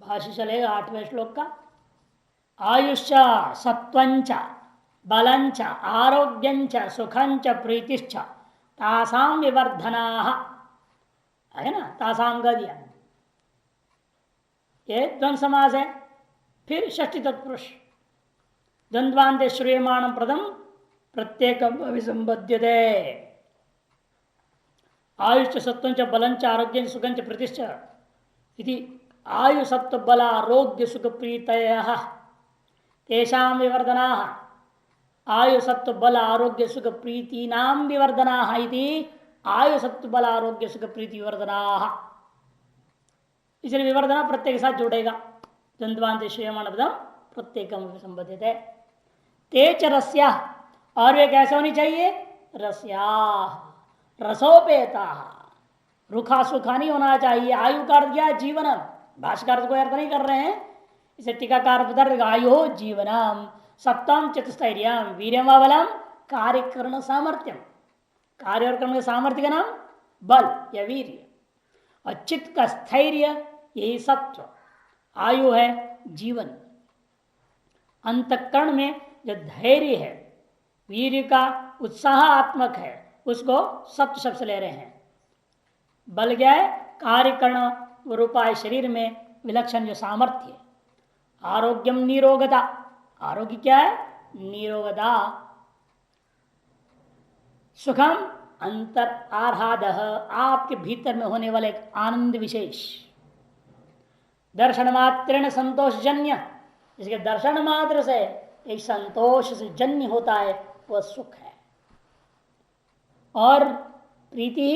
भाष्य चलेगा 8वें श्लोक का। आयुष्च सत्वंच बलंच आरोग्यंच सुखंच प्रीतिश्च तासाम विवर्धना है ना, तासाम का दिया, ये द्वंद समास है। फिर षष्ठी तत्पुरुष द्वंद्वान्ते श्रूयमाणं प्रथम प्रत्येकम अभिसंबध्यते। आयुष सत्वंच बलंच आरोग्य सुखंच प्रतिष्ठ इति आयु सत्व बल आरोग्य सुख प्रीतयः तेषां विवर्धनाः आयु सत्व बल आरोग्य सुख प्रीतीनां विवर्धनाः इति आयु सत्व बल आरोग्य सुख प्रीति विवर्धनाः। इसलिए विवर्धना प्रत्येक के साथ जुड़ेगा। द्वंद्वान्ते श्रूयमाण पदम प्रत्येकम संबंधित है। तेज रस्या, और वे कैसे होनी चाहिए? रस्या रसोपेता, रुखा सूखा नहीं होना चाहिए। आयु का अर्थ क्या? जीवन। भाष्यकार कोई अर्थ नहीं कर रहे हैं, इसे टीकाकार पदार्थ आयु जीवनम सत्वम चतुस्थैर्यम वीर्यम व बलम कार्यकरण सामर्थ्यम। कार्य और कर्म के सामर्थ्य का नाम बल या वीर्य, और चित्त का स्थैर्य यही सत्व। आयु है जीवन, अंतःकरण में जो धैर्य है, वीर्य का उत्साहात्मक है, उसको सत्व शब्द से ले रहे हैं। बल क्या है? कार्यकरण रूपाय शरीर में विलक्षण जो सामर्थ्य। आरोग्यम निरोगता, आरोग्य क्या है? निरोगता। सुखम अंतर आह्लाद, आपके भीतर में होने वाला एक आनंद विशेष। दर्शन मात्रेण संतोष जन्य, जिसके दर्शन मात्र से एक संतोष से जन्य होता है, वह सुख है। और प्रीति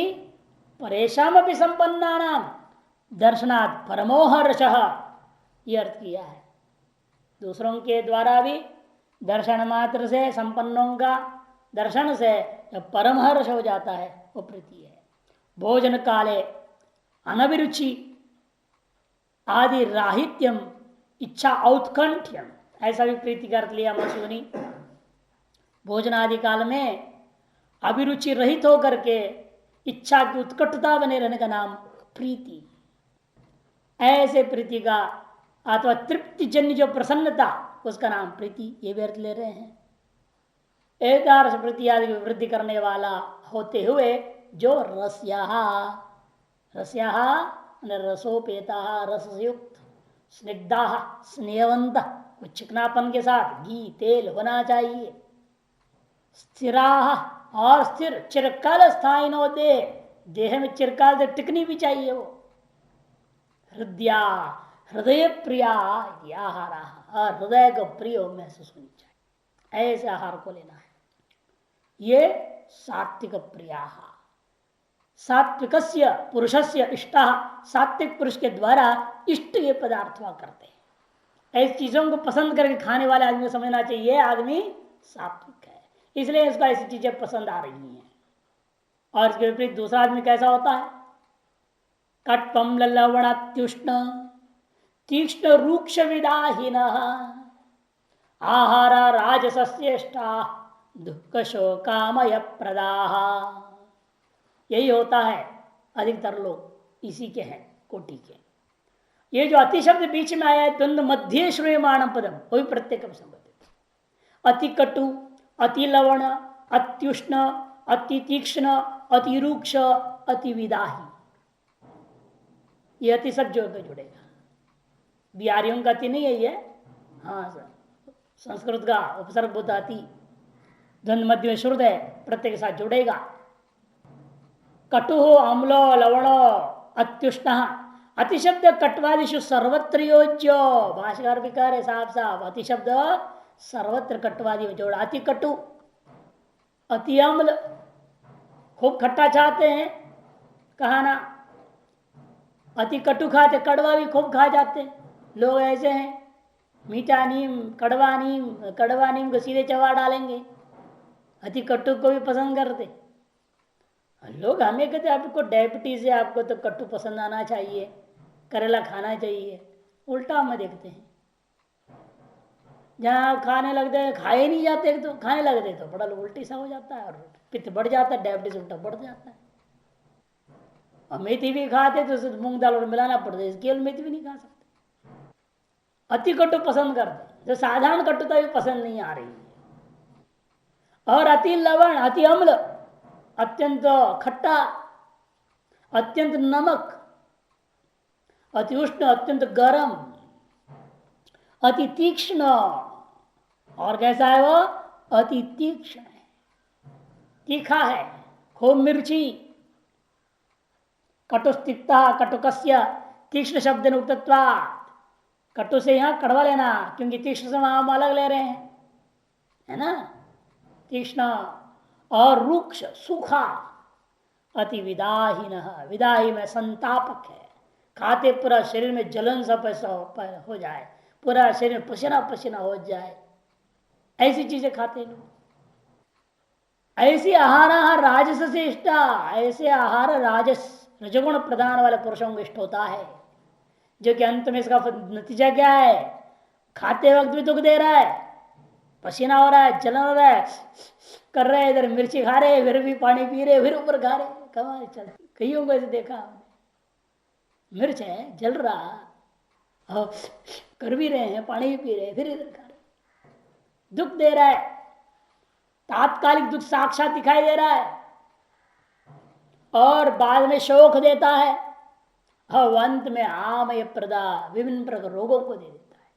परेशान अपनी संपन्ना नाम दर्शनात् परमोहर्ष, यह अर्थ किया है। दूसरों के द्वारा भी दर्शन मात्र से संपन्नों का दर्शन से जब परमहर्ष हो जाता है, वो प्रीति है। भोजन काले अनभिरुचि आदि राहित्यम इच्छा औत्कंठ्यम, ऐसा भी प्रीति का अर्थ लिया मसूनी। भोजन आदि काल में अभिरुचि रहित होकर के इच्छा की उत्कटता बने रहने का नाम प्रीति। ऐसे प्रीति का अथवा तृप्ति जन्य जो प्रसन्नता, उसका नाम प्रीति, ये भी अर्थ ले रहे हैं। एकादश प्रीति आदि की वृद्धि करने वाला होते हुए जो रस्याः, रस्याः रसोपेता, रसयुक्त, स्निग्धाः स्नेहवंत, चिकनापन के साथ घी तेल होना चाहिए। स्थिराः, और स्थिर, चिरकाल स्थायी न होते, देह में चिरकाल तक टिकनी भी चाहिए वो। हृदया हृदय प्रिया आहारा, और हृदय को प्रिय महसूस होनी चाहिए, ऐसे आहार को लेना है। ये सात्विक प्रिया, सात्विकस्य पुरुषस्य इष्टा, सात्विक पुरुष के द्वारा इष्ट ये पदार्थ हुआ करते हैं। ऐसी चीजों को पसंद करके खाने वाले आदमी को समझना चाहिए आदमी सात्विक है, इसलिए इसको ऐसी चीजें पसंद आ रही हैं। और इसके विपरीत दूसरा आदमी कैसा होता है? कट्पम ललवणात्युष्ण तीक्ष्ण रूक्ष विदाहीन आहारा राजसस्येष्टा दुख शोकामय प्रदाह। यही होता है, अधिकतर लोग इसी के हैं, कोटि के। ये जो अति शब्द बीच में आया है, द्वंद्व मध्य श्रूयमाण पदम, वो भी प्रत्येक संबंधित। अति कटु, अति लवण, अत्युष्ण, अति तीक्ष्ण, अति रूक्ष, अति विदाही, ये अति सब जो जुड़ेगा। बिहारियों का अति नहीं है ये, हाँ सर, संस्कृत का उपसर्ग बुद्ध अति, द्वंद्व मध्य में श्रुत है, प्रत्येक के साथ जुड़ेगा। कटु हो, अम्लो, लवणो, अत्युष्ण, अतिशब्द कटवादिशु सर्वत्र योज्यो। भाष्यकार भी कह रहे साफ साफ, अतिशब्द सर्वत्र कटवादी में जोड़ा। अति कटु, अति अम्ल, खूब खट्टा चाहते हैं कहाना, अति कटु खाते, कड़वा भी खूब खा जाते हैं लोग। ऐसे हैं, मीठा नीम कड़वा नीम, कड़वा नीम को सीधे चबा डालेंगे, अति कटु को भी पसंद करते लोग। हमें कहते आपको डायबिटीज है, आपको तो कट्टू पसंद आना चाहिए, करेला खाना चाहिए। उल्टा हमें देखते हैं, जहाँ खाने लगते हैं खाए नहीं जाते, तो खाने लगते तो बड़ा उल्टी सा हो जाता है, और पित्त बढ़ जाता है, डायबिटीज उल्टा बढ़ जाता है। और मेथी भी खाते तो मूंग दाल और मिलाना पड़ता है, केवल मेथी भी नहीं खा सकते। अति कटु पसंद करते, जो साधारण कटुता भी पसंद नहीं आ रही है। और अति लवण, अति अम्ल, अत्यंत खट्टा, अत्यंत नमक, अति उष्ण, अत्यंत गर्म, अति तीक्ष्ण। और कैसा है वो? अति तीक्ष्ण है, तीखा है, खूब मिर्ची। कटुस्तिक्ता कटुकस्य तीक्ष्ण शब्द उक्तत्वा। कटु से यहां कड़वा लेना, क्योंकि तीक्ष्ण से हम अलग ले रहे हैं, है ना। तीक्ष्ण और रुक्ष, सूखा। अति विदाहीन, विदाही में संतापक है, खाते पूरा शरीर में जलन सा पैसा हो जाए, पूरा शरीर पसीना पसीना हो जाए, ऐसी चीजें खाते लोग। ऐसी आहार राजस से इष्टा, ऐसे आहार राजस रजगुण प्रधान वाले पुरुषों को इष्ट होता है, जो कि अंत में इसका नतीजा क्या है? खाते वक्त भी दुख दे रहा है, पसीना हो रहा है, जलन हो रहा है, कर रहे हैं, इधर मिर्ची खा रहे, फिर भी पानी पी रहे, फिर ऊपर खा रहे। कमाल चलती, कईयों को ऐसे देखा हमने। मिर्च है, जल रहा, और कर भी रहे हैं, पानी भी पी रहे, फिर इधर खा रहे, दुख दे रहा है, तात्कालिक दुख साक्षात दिखाई दे रहा है, और बाद में शोक देता है, और अंत में आमय प्रदा विभिन्न प्रकार रोगों को दे देता है।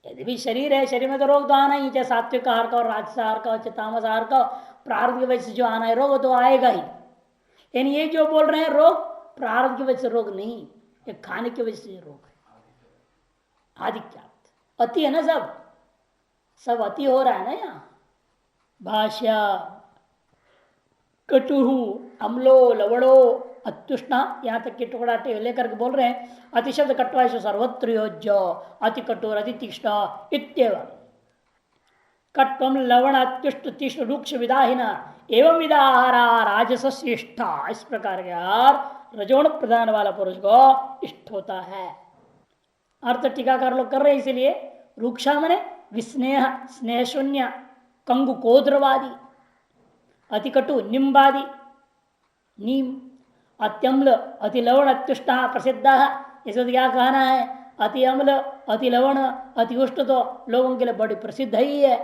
यदि भी शरीर है, शरीर में तो रोग तो आना ही, चाहे सात्विक आहार का और राजस आहार का, चाहे तामस आहार का, प्रारब्ध की वजह से जो आना है रोग तो आएगा ही। लेकिन ये जो बोल रहे हैं रोग, प्रारब्ध की वजह से रोग नहीं, ये खाने की वजह से रोग है। आधिक्यात अति है ना, सब अति हो रहा है ना यहाँ। भाष्य कटुहु अम्लो लवणो अत्युष्णा, यहाँ तक के टुकड़ा लेकर के बोल रहे हैं। अतिशब्द कटवा सर्वत्र योज्य, अति कठोर अति तीक्ष्ण इत्येव। कट्वम लवण अत्युष्ट तीक्ष्ण रुक्ष विदाहीना एवं विदा आहारा राजसिष्ठा, इस प्रकार के आहार रजोण प्रधान वाला पुरुष को इष्ट होता है। अर्थ टीकाकार लोग कर रहे हैं, इसीलिए रुक्षा मने विस्नेह, स्नेह शून्य, कंगु कोद्रवादी, अति कटु निम्बादि, नीम, अत्यम्ल अति लवण अत्युष्ट प्रसिद्ध है। इसे तो क्या कहना है? अति अम्ल अति लवण अति उष्ण तो लोगों के लिए बड़ी प्रसिद्ध ही है।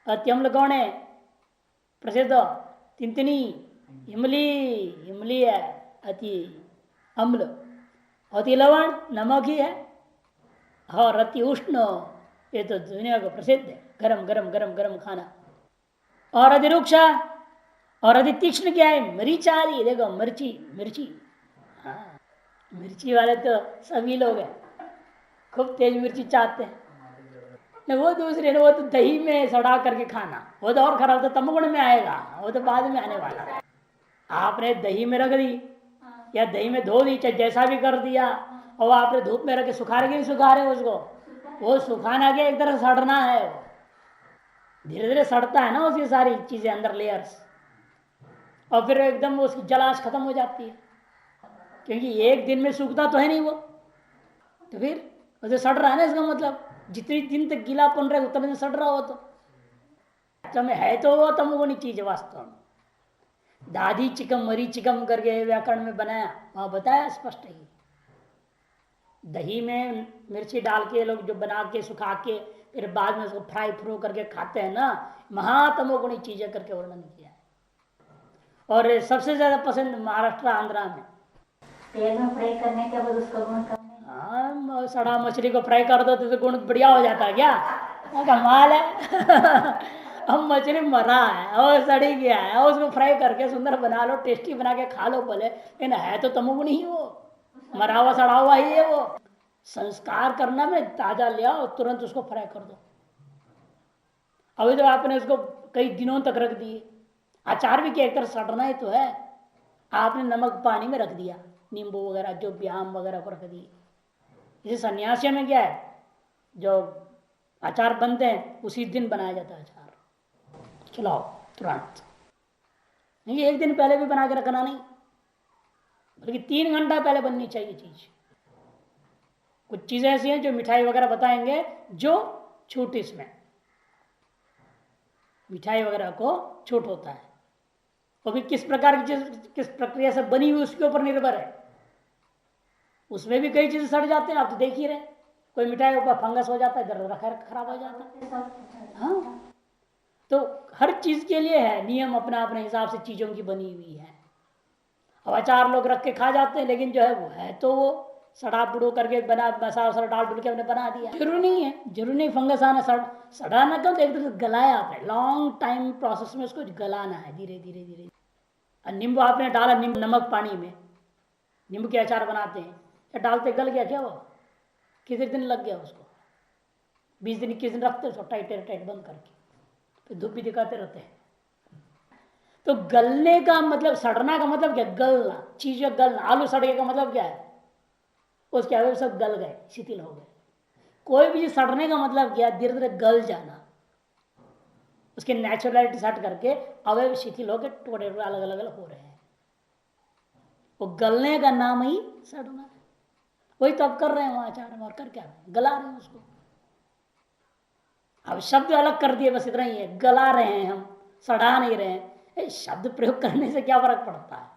अति अम्ल कौन है प्रसिद्ध? तिंतनी, इमली, इमली है अति अम्ल। अति लवण नमक ही है, और अति उष्ण ये तो दुनिया को प्रसिद्ध है, गरम गरम गरम गरम खाना। और अति रुक्षा और अति तीक्ष्ण क्या है? मरीच आदि, देखो मिर्ची, मिर्ची, हाँ मिर्ची वाले तो सभी लोग हैं, खूब तेज मिर्ची चाहते हैं। न वो दूसरे ने, वो तो दही में सड़ा करके खाना, वो तो और खराब, तो तमगुण में आएगा, वो तो बाद में आने वाला। आपने दही में रख दी या दही में धो दी, चाहे जैसा भी कर दिया, और आपने धूप में रख के सुखा रहे, सुखा रहे उसको, वो सुखाना के एक तरह सड़ना है, धीरे धीरे सड़ता है ना उसकी सारी चीजें अंदर लेयर्स, और फिर एकदम उसकी जलाश खत्म हो जाती है, क्योंकि एक दिन में सूखता तो है नहीं वो, तो फिर उसे सड़ रहा है ना। इसका मतलब जितनी दिन तक गीलापन रहे उतने दिन सड़ रहा हो, तो में है तो वो तमोगुणी चीज वास्तव में। दादी चिकम मरी चिकम करके व्याकरण में बनाया, वहां बताया स्पष्ट ही। दही में मिर्ची डाल के लोग जो बना के सुखा के फिर बाद में उसको फ्राई फ्रो करके खाते हैं ना, महातमोगुणी चीजें करके वर्णन किया है। और सबसे ज्यादा पसंद महाराष्ट्र आंध्रा में। तेल में फ्राई करने के बाद उसका गुण कम नहीं। हाँ, सड़ा मछली को फ्राई कर दो तो गुण बढ़िया हो जाता है क्या? कमाल है। अब मछली मरा है और सड़ी गया है और उसको फ्राई करके सुंदर बना लो, टेस्टी बना के खा लो भले, लेकिन है तो तमोगुणी ही वो, मरा हुआ सड़ा हुआ ही है वो। संस्कार करना में ताजा ले आओ, तुरंत उसको फ्राई कर दो। अभी तो आपने उसको कई दिनों तक रख दिए, अचार भी क्या एक तरह सड़ना ही तो है। आपने नमक पानी में रख दिया, नींबू वगैरह जो भी आम वगैरह को रख दिए। इसे सन्यासियों में क्या है, जो अचार बनते हैं उसी दिन बनाया जाता है अचार, खिलाओ तुरंत। नहीं, एक दिन पहले भी बना के रखना नहीं, बल्कि 3 घंटा पहले बननी चाहिए चीज। कुछ चीजें ऐसी हैं जो मिठाई वगैरह बताएंगे जो छूट, इसमें मिठाई वगैरह को छूट होता है, वो भी किस प्रकार की चीज किस प्रक्रिया से बनी हुई उसके ऊपर निर्भर है। उसमें भी कई चीजें सड़ जाते हैं, आप तो देख ही रहे। कोई मिठाई ऊपर फंगस हो जाता है, इधर रखा खराब हो जाता है। सब हाँ, तो हर चीज के लिए है नियम, अपना अपने हिसाब से चीजों की बनी हुई है। अब अचार लोग रख के खा जाते हैं, लेकिन जो है वो है तो वो सड़ा बुड़ो करके बना, मसाला वसाला डाल डुल के हमने बना दिया। जरूरी नहीं है, जरूरी नहीं फंगस आना, सड़ाना क्यों, तो एक तरह से गलाया आपने, लॉन्ग टाइम प्रोसेस में उसको गलाना है धीरे धीरे धीरे। और नींबू आपने डाला, नींबू नमक पानी में नींबू के अचार बनाते हैं, या डालते गल गया क्या वो, कितने दिन लग गया उसको, 20 दिन 21 दिन रखते उसको टाइट टाइट बंद करके, फिर धूप भी दिखाते रहते हैं। तो गलने का मतलब, सड़ना का मतलब क्या, गलना, चीज गलना। आलू सड़ गए का मतलब क्या है, उसके अवयव सब गल गए, शिथिल हो गए। कोई भी चीज सड़ने का मतलब क्या, धीरे धीरे गल जाना, उसके नेचुरलिटी हट करके अवयव शिथिल होकर टुकड़े अलग अलग अलग हो रहे हैं। वो गलने का नाम ही सड़ना है। वही तो अब कर रहे हैं वहां आचार में, और कर क्या रहे हैं, गला रहे हैं उसको। अब शब्द अलग कर दिए, बस इतना ही है, गला रहे हैं हम, सड़ा नहीं रहे हैं। शब्द प्रयोग करने से क्या फर्क पड़ता है,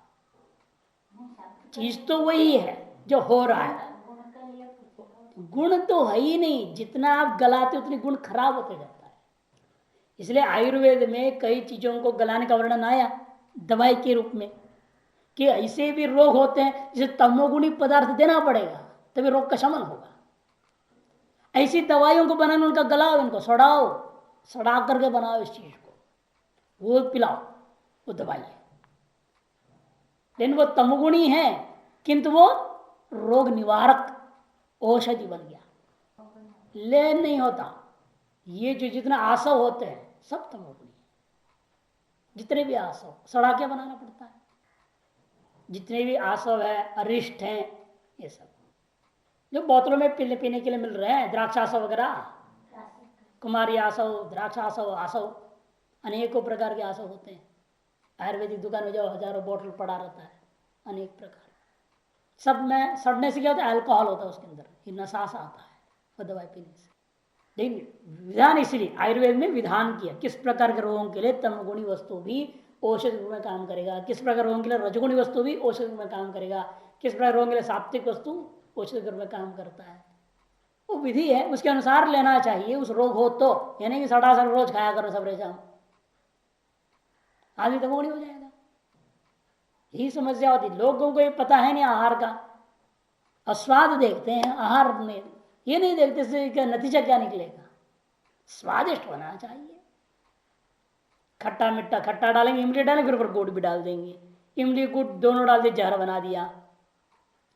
चीज तो वही है जो हो रहा है। गुण का लिए पूछो। गुण तो है ही नहीं, जितना आप गलाते उतने गुण खराब होते जाता है। इसलिए आयुर्वेद में कई चीजों को गलाने का वर्णन आया दवाई के रूप में, कि ऐसे भी रोग होते हैं जिसे तमोगुणी पदार्थ देना पड़ेगा तभी रोग का शमन होगा। ऐसी दवाइयों को बनाने, उनका गलाओ, उनको सड़ाओ, सड़ा करके बनाओ इस चीज को, वो पिलाओ, वो दवाई है। लेकिन वो तमगुणी है, किंतु वो रोग निवारक औषधि बन गया, ले नहीं होता। ये जो जितना आसव होते हैं सब तमोगुणी, जितने भी आसव सड़ा के बनाना पड़ता है, जितने भी आसव है, अरिष्ट हैं, ये सब जो बोतलों में पीने के लिए मिल रहे हैं, द्राक्षासव वगैरह, कुमारी आसव, द्राक्षासव, आसव, अनेकों प्रकार के आसव होते हैं। आयुर्वेदिक दुकान में जो हजारों बोतल पड़ा रहता है, अनेक प्रकार, सब में सड़ने से क्या होता है, अल्कोहल होता है उसके अंदर, ये नशा सा आता है वो दवाई पीने से। लेकिन विधान इसलिए आयुर्वेद में विधान किया, किस प्रकार के रोगों के लिए तमगुणी वस्तु भी औषधि रूप में काम करेगा, किस प्रकार रोगों के लिए रजगुणी वस्तु भी औषधि रूप में काम करेगा, किस प्रकार रोगों के लिए सात्विक वस्तु औषधि रूप में काम करता है। वो विधि है, उसके अनुसार लेना चाहिए उस रोग हो तो, यानी कि सड़ा सड़ रोज खाया करो सब शाम, आदमी तमगुणी हो जाएगा। यही समस्या होती, लोगों को ये पता है नहीं आहार का, अस्वाद देखते हैं आहार में, ये नहीं देखते से क्या नतीजा क्या निकलेगा। स्वादिष्ट होना चाहिए, खट्टा मिट्टा, खट्टा डालेंगे, इमली डालेंगे, फिर ऊपर गुड़ भी डाल देंगे, इमली गुड़ दोनों डाल दे, जहर बना दिया,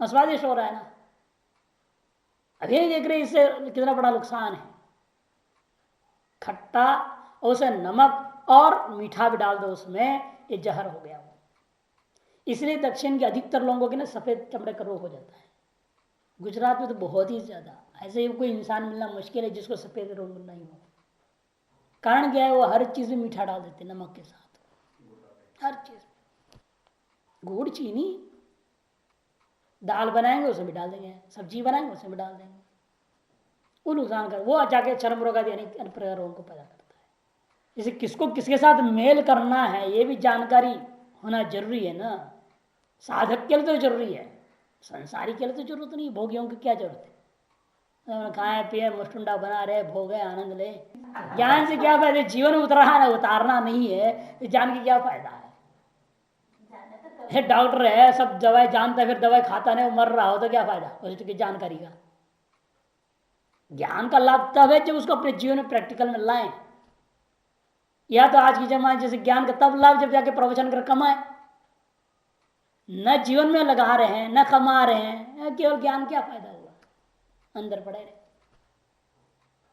अस्वादिष्ट हो रहा है ना। अभी नहीं देख रहे इससे कितना बड़ा नुकसान है। खट्टा उसे नमक और मीठा भी डाल दो उसमें, ये जहर हो गया वो। इसलिए दक्षिण के अधिकतर लोगों के ना सफेद चमड़े का रोग हो जाता है। गुजरात में तो बहुत ही ज्यादा, ऐसे ही कोई इंसान मिलना मुश्किल है जिसको सफेद रोग नहीं हो। कारण क्या है, वो हर चीज में मीठा डाल देते नमक के साथ, हर चीज में गुड़ चीनी, दाल बनाएंगे उसमें भी डाल देंगे, सब्जी बनाएंगे उसमें भी डाल देंगे, वो नुकसान कर, वो जाके चर्म रोग आदि अनेक प्रकार रोगों को पैदा करता है। जैसे किसको किसके साथ मेल करना है ये भी जानकारी होना जरूरी है ना। साधक के लिए तो जरूरी है, संसारी के लिए तो जरूरत नहीं, भोगियों की क्या जरूरत है, खाए पिए मुष्टुंडा बना रहे, भोगे आनंद ले, ज्ञान से क्या फायदा, जीवन उतरा है उतारना नहीं है, तो जान के क्या फायदा है। डॉक्टर है, सब दवाई जानता है, फिर दवाई खाता नहीं, मर रहा हो तो क्या फायदा उसकी जानकारी का। ज्ञान का लाभ तब है जब उसको अपने जीवन में प्रैक्टिकल में लाएं। या तो आज की जमाने जैसे ज्ञान का तब लाभ जब जाके प्रवचन कर कमाए, न जीवन में लगा रहे हैं न कमा रहे हैं, केवल ज्ञान क्या फायदा हुआ, अंदर पड़े रहे।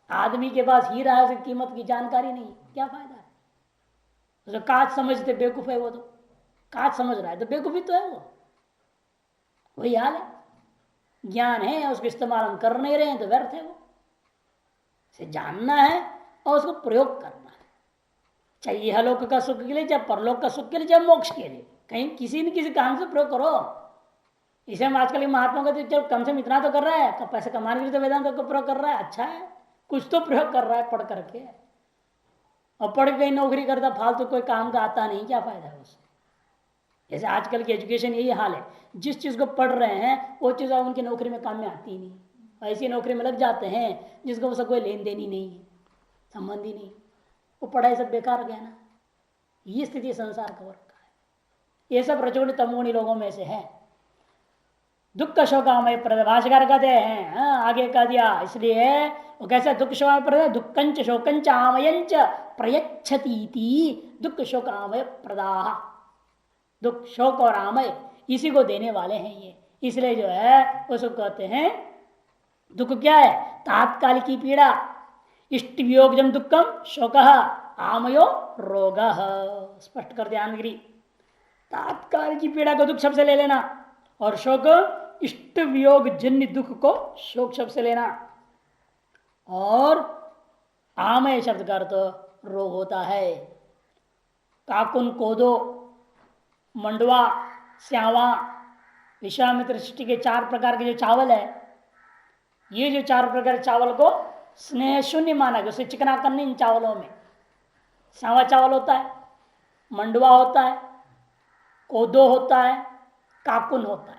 आदमी के पास हीरा है, उसकी कीमत की जानकारी नहीं, क्या फायदा है। तो काज समझते बेवकूफ है वो, तो काज समझ रहा है तो बेवकूफी तो है वो, वही हाल है। ज्ञान है उसको इस्तेमाल हम कर नहीं रहे हैं तो व्यर्थ है वो। इसे जानना है और उसको प्रयोग करना है, चाहे इहलोक का सुख के लिए, चाहे परलोक का सुख के लिए, चाहे मोक्ष के लिए, कहीं किसी न किसी काम से प्रयोग करो। इसे हम आजकल महात्मा का तो कम से कम इतना तो कर रहा है, पैसे कमाने के लिए तो वेदांत का प्रयोग कर रहा है, अच्छा है, कुछ तो प्रयोग कर रहा है पढ़ करके। और पढ़ के नौकरी करता फालतू कोई काम का आता नहीं, क्या फायदा है उससे। जैसे आजकल की एजुकेशन यही हाल है, जिस चीज को पढ़ रहे हैं वो चीज उनकी नौकरी में काम में आती ही नहीं, ऐसी नौकरी में लग जाते हैं जिसको उसका कोई लेन देन ही नहीं है, संबंध ही नहीं, वो पढ़ाई सब बेकार गया ना। ये स्थिति संसार का वर्ग का है। ये सब रजोगुणी तमोगुणी लोगों में से है। दुख शोकामय प्रद भाष्यकार कहते हैं, आगे कह दिया, इसलिए वो कैसे दुख शोकामय प्रद, दुखंच शोकंच आमयंच प्रयच्छति, दुख शोकामय प्रदाह, दुख शोक और आमय इसी को देने वाले हैं ये। इसलिए जो है उसको कहते हैं दुख क्या है, तात्कालिक की पीड़ा, इष्ट वियोगजम दुखम शोक आमयो रोग, स्पष्ट कर ध्यान गिरी। तात्काल की पीड़ा को दुख शब्द से ले लेना और शोक इष्ट वियोग जन्य दुख को शोक शब्द से लेना, और आमय शब्द का अर्थ रोग होता है। काकुन कोदो मंडवा श्यावा विश्वामित्र सृष्टि के 4 प्रकार के जो चावल है, ये जो 4 प्रकार के चावल को स्नेह शून्य माना गया, उसे चिकना करने इन चावलों में। श्यावा चावल होता है, मंडवा होता है, कोदो होता है, काकुन होता है।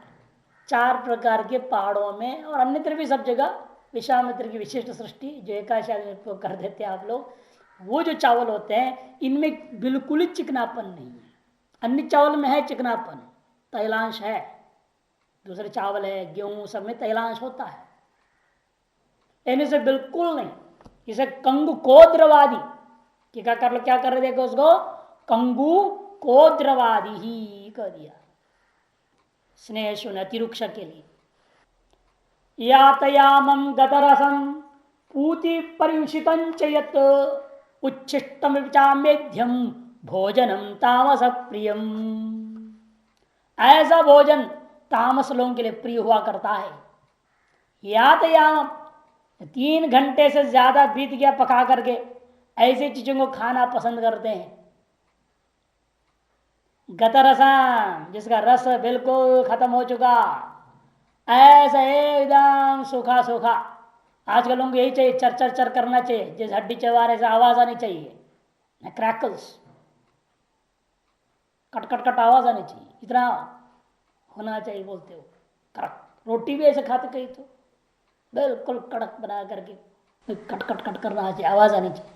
4 प्रकार के पहाड़ों में और अन्यत्र भी सब जगह विश्वामित्र की विशिष्ट सृष्टि जो एकादशी कर देते हैं आप लोग, वो जो चावल होते हैं इनमें बिल्कुल ही चिकनापन नहीं है। अन्य चावल में है चिकनापन, तैलांश है, दूसरे चावल है गेहूं सब में तैलांश होता है, इनमें से बिल्कुल नहीं। इसे कंगु कोद्रवादी कि क्या कर लो, क्या कर रहे देखो उसको, कंगु कोद्रवादी ही कह दिया स्नेह शून्य अतिरुक्ष के लिए। यातयामम गतरसम पूति परियुषितं यत् उच्छिष्टम विचामेध्यम भोजनम तामस प्रियम, ऐसा भोजन तामस लोगों के लिए प्रिय हुआ करता है। यातयाम 3 घंटे से ज्यादा बीत गया पका करके, ऐसी चीजों को खाना पसंद करते हैं। गतरसम जिसका रस बिल्कुल खत्म हो चुका, ऐसा एकदम सूखा सूखा। आजकल लोगों को यही चाहिए, चर चर चर करना चाहिए, जैसे हड्डी चबाने से आवाज आनी चाहिए, क्रैकल्स, कट कट कट आवाज आनी चाहिए, इतना होना चाहिए बोलते हो। कड़क रोटी भी ऐसे खाते कहीं तो बिल्कुल कड़क बना करके कट कट कट करना चाहिए, आवाज आनी चाहिए।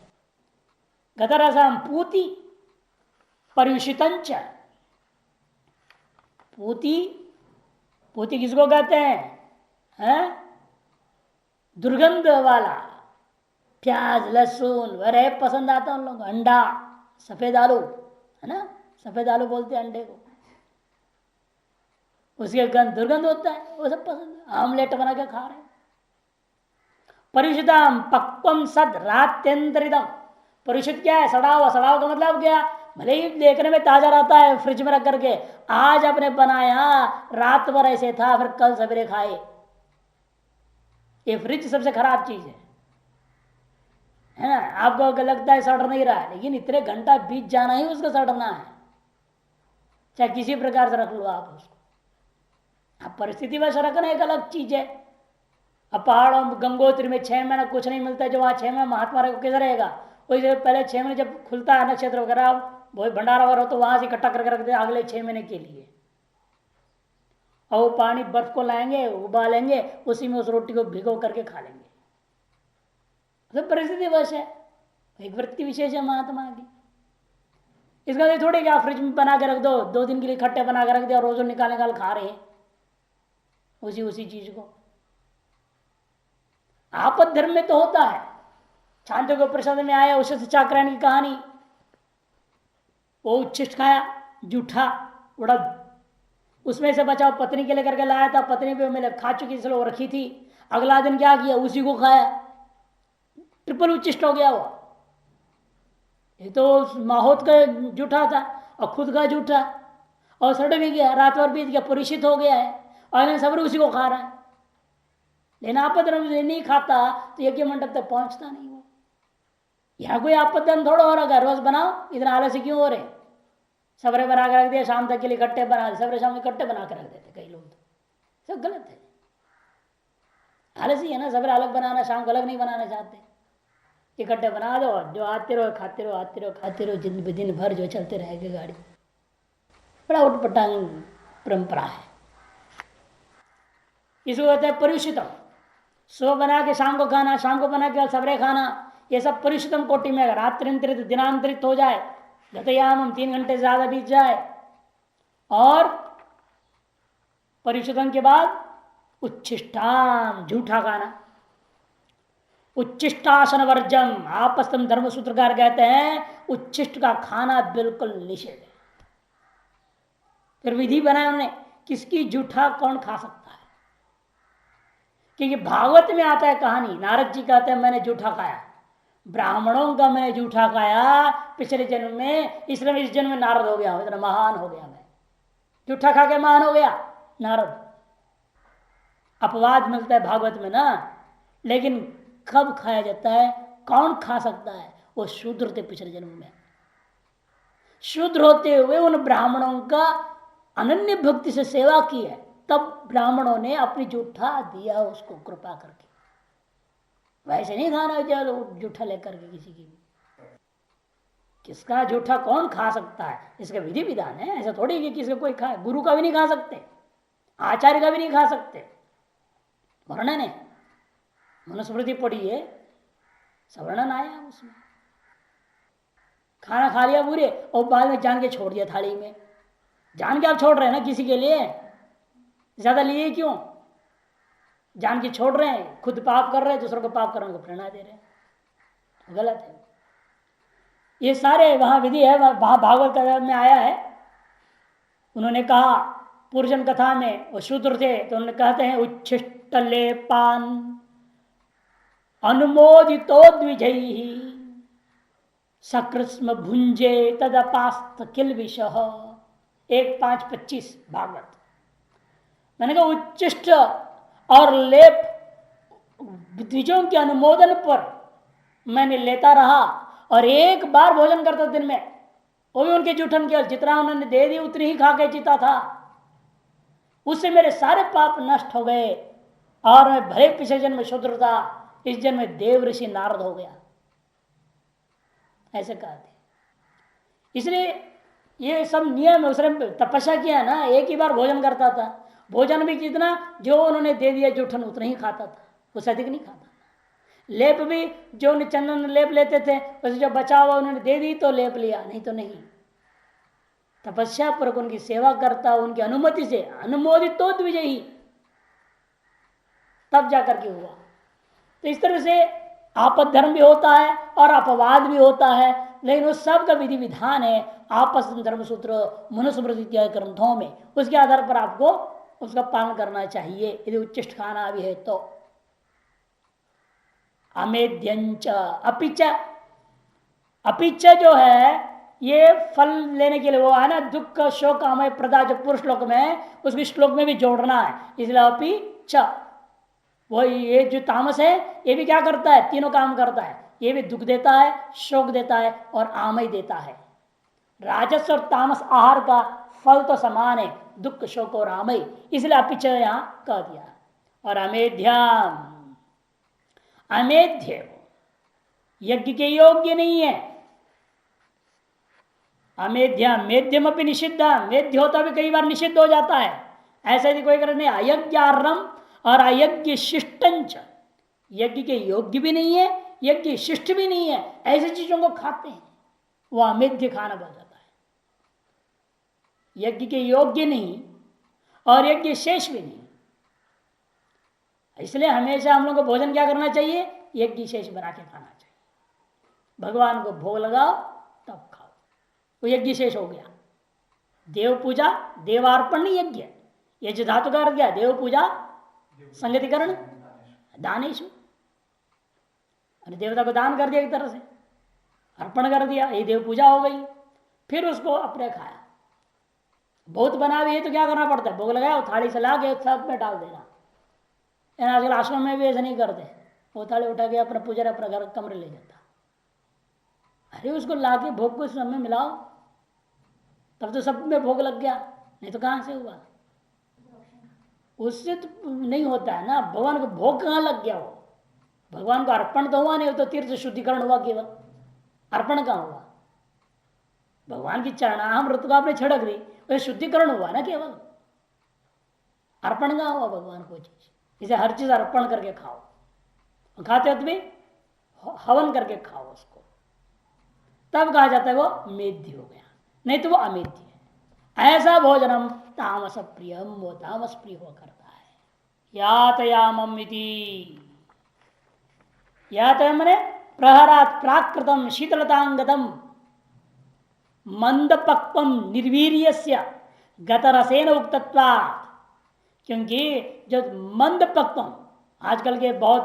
गतरसम पूति परियुषितंच, पूति, पूति किसको कहते हैं? दुर्गंध वाला, प्याज लहसुन वगैरह पसंद आता है उन लोगों को। अंडा, सफेद आलू है ना, सफेद आलू बोलते हैं अंडे को, उसके गंध दुर्गंध होता है, वो सब पसंद है। आमलेट बना के खा रहे हैं। परिषितम पक्वम सद रात्यंतरितम, परिषित क्या है? सड़ा हुआ। सड़ा हुआ का मतलब क्या? भले ही देखने में ताजा रहता है फ्रिज में रख करके, आज आपने बनाया रात भर ऐसे था फिर कल सवेरे खाए, ये फ्रिज सबसे खराब चीज है ना। आपको लगता है सड़ नहीं रहा है, लेकिन इतने घंटा बीत जाना ही उसका सड़ना है, चाहे किसी प्रकार से रख लो आप उसको। अब परिस्थिति वैसे रखना एक अलग चीज है। अब पहाड़ों गंगोत्री में 6 महीना कुछ नहीं मिलता है, जो वहां 6 महीने महात्मा कैसे रहेगा? वही पहले 6 महीने जब खुलता है नक्षत्र वगैरह, भंडारा वगैरह हो, तो वहां से इकट्ठा करके रख दे अगले 6 महीने के लिए। और वो पानी बर्फ को लाएंगे, उबालेंगे, उसी में उस रोटी को भिगो करके खा लेंगे। तो परिस्थिति वश है, एक वृत्ति विशेष है महात्मा की। इसका ये थोड़ी क्या फ्रिज में बना के रख दो, 2 दिन के लिए इकट्ठे बना के रख दो और रोज निकाल निकाल खा रहे हैं उसी चीज को। आपद धर्म में तो होता है। छांदोग्य प्रसाद में आया उसे चाक्रायण की कहानी, वो उच्छिष्ट खाया जूठा उड़द, उसमें से बचाव पत्नी के लेकर के लाया था, पत्नी भी मैंने खा चुकी इसलिए वो रखी थी। अगला दिन क्या किया? उसी को खाया, ट्रिपल उच्छिष्ट हो गया वो। ये तो माहौत का जूठा था और खुद का जूठा, और सड़ भी गया, रात भर बीत गया, परिचित हो गया है, और सब उसी को खा रहा है। लेकिन आपद नहीं खाता तो यज्ञ मंडप तक पहुंचता नहीं वो। यहाँ कोई आपद थोड़ा हो रहा, रोज बनाओ, इतना आलस्य क्यों हो रहे? सबरे बना कर रख दिया, शाम तक के लिए इकट्ठे बना दे, सबरे शाम इकट्ठे बना कर रख देते कई लोग, तो सब गलत है। आलसी है ना, सबरे अलग बनाना, शाम को अलग नहीं बनाना चाहते। इकट्ठे बना दो, जो आते रहो खाते रहो, आते रहो खाते रहो, दिन भर जो चलते रहेगी गाड़ी। बड़ा उटपटांग परंपरा है। इसको कहते हैं परियुषितम। सुबह बना के शाम को खाना, शाम को बना के सवेरे खाना, ये सब परिशुद्धम कोटि में। अगर रात्रिंतरित दिनांतरित हो जाए, गतयाम हम 3 घंटे से ज्यादा बीत जाए, और परिशुद्धम के बाद उच्छिष्टाम, झूठा खाना, उच्छिष्टासन वर्जम, आपस्तम धर्म सूत्रकार कहते हैं उच्छिष्ट का खाना बिल्कुल निषेध है। फिर विधि बनाया उन्होंने, किसकी जूठा कौन खा सकता है, क्योंकि भागवत में आता है कहानी, नारद जी कहते हैं मैंने जूठा खाया, ब्राह्मणों का मैंने जूठा खाया पिछले जन्म में, इसलिए इस जन्म में नारद हो गया, इतना महान हो गया, मैं जूठा खा के महान हो गया नारद। अपवाद मिलता है भागवत में ना, लेकिन कब खाया जाता है, कौन खा सकता है, वो शूद्र थे पिछले जन्म में। शूद्र होते हुए उन ब्राह्मणों का अनन्य भक्ति से सेवा की है, तब ब्राह्मणों ने अपनी जूठा दिया उसको कृपा करके। वैसे नहीं खाना चलो जूठा लेकर के किसी की भी, किसका जूठा कौन खा सकता है, इसका विधि विधान है। ऐसा थोड़ी कि किसी कोई खाए, गुरु का भी नहीं खा सकते, आचार्य का भी नहीं खा सकते, वर्णन है, मनुस्मृति पढ़िए, सवर्णन आया उसमें। खाना खा लिया पूरे और बाद में जान के छोड़ दिया थाली में, जान के आप छोड़ रहे हैं ना किसी के लिए, ज्यादा लिए क्यों, जान के छोड़ रहे हैं, खुद पाप कर रहे हैं, दूसरों को पाप करने को प्रेरणा दे रहे हैं, गलत है। ये सारे वहां विधि है, वहां भागवत में आया है। उन्होंने कहा पूर्जन कथा में, वो शूद्र थे तो उन्होंने कहते हैं उच्छिष्ट लेपान अनुमोदितो द्विजैहि सकृष्म भुंजे तदपास्त किल विषह, 1:5:25 भागवत। मैंने कहा उच्चिष्ट और लेप द्विजों के अनुमोदन पर मैंने लेता रहा, और एक बार भोजन करता दिन में, वो भी उनके जूठन के, जितना उन्होंने दे दी उतनी ही खा के जीता था, उससे मेरे सारे पाप नष्ट हो गए, और मैं भले पिछले जन्म में शूद्र था, इस जन्म में देव ऋषि नारद हो गया, ऐसे कहते। इसलिए ये सब नियम है। उसने तपस्या किया ना, एक ही बार भोजन करता था, भोजन भी कितना जो उन्होंने दे दिया जूठन उतना ही खाता था, उससे अधिक नहीं खाता। लेप भी जो उन्हें चंदन लेप लेते थे, वैसे जो बचा हुआ उन्होंने दे दी तो लेप लिया, नहीं तो नहीं। तपस्या पर उनकी सेवा करता, उनकी अनुमति से अनुमोदित तो द्विजयी, तब जाकर के हुआ। तो इस तरह से आपद धर्म भी होता है और अपवाद भी होता है, लेकिन उस सब का विधि विधान है आपस धर्म सूत्र मनुस्मृति इत्यादि ग्रंथों में, उसके आधार पर आपको उसका पालन करना चाहिए यदि उच्चिष्ट खाना भी है तो। अमेध्यंच अपिच जो है ये फल लेने के लिए वो है ना, दुख शोक अमय प्रदा जो पूर्व श्लोक में, उसके श्लोक में भी जोड़ना है, इसलिए अपिच वो ये जो तामस है ये भी क्या करता है, तीनों काम करता है, ये भी दुख देता है, शोक देता है और आमय देता है। राजस और तामस आहार का फल तो समान है, दुख शोक और आमय, इसलिए अपिच यहां कह दिया। और अमेध्याम, अमेध्य यज्ञ के योग्य नहीं है। अमेध्या मेध्यम अपनी निषिद्धा, मेध्य होता भी कई बार निषिद्ध हो जाता है, ऐसा यदि कोई करने अयज्ञारम और अयज्ञ शिष्टंच, यज्ञ के योग्य भी नहीं है, यज्ञ शिष्ट भी नहीं है, ऐसी चीजों को खाते हैं, वह अमेध्य खाना बन जाता है। यज्ञ के योग्य नहीं और यज्ञ शेष भी नहीं, इसलिए हमेशा हम लोग को भोजन क्या करना चाहिए, यज्ञ शेष बना के खाना चाहिए। भगवान को भोग लगाओ तब खाओ, वो यज्ञ शेष हो गया। देव पूजा देवार्पण नहीं यज्ञ, यज्ञ धातु का अर्थ क्या, देव पूजा संगतिकरण दानेशु, देवता को दान कर दिया एक तरह से, अर्पण कर दिया, ये देव पूजा हो गई। फिर उसको अपने खाया, बहुत बना भी है तो क्या करना पड़ता है, भोग लगाया थाली से ला के सब में डाल देना। आजकल आश्रम में भी ऐसा नहीं करते, वो थाली उठा के अपना पूजा अपना घर कमरे ले जाता। अरे उसको ला के भोग को सब में मिलाओ, तब तो सब में भोग लग गया, नहीं तो कहां से हुआ, उससे तो नहीं होता है ना। भगवान को भोग कहाँ लग गया, वो भगवान को अर्पण तो हुआ नहीं, तो तीर्थ शुद्धिकरण हुआ, केवल अर्पण कहाँ हुआ, भगवान की चरणामृत को आपने छिड़क दी, वह शुद्धिकरण हुआ ना, केवल अर्पण कहाँ हुआ भगवान को चीज। इसे हर चीज अर्पण करके खाओ, खाते वक्त भी हवन करके खाओ उसको, तब कहा जाता है वो मेध्य हो गया, नहीं तो वो अमेध्य है। ऐसा भोजनम तामस प्रियम, वो तामस प्रिय हुआ करता है। यातयामम इति, यातयाम मने प्रहरात प्राकृतम शीतलतांगतम मंद पक्वम निर्वीर्यस्य गतरसेन उक्तत्वा, क्योंकि जो मंद पक्वम, आजकल के बहुत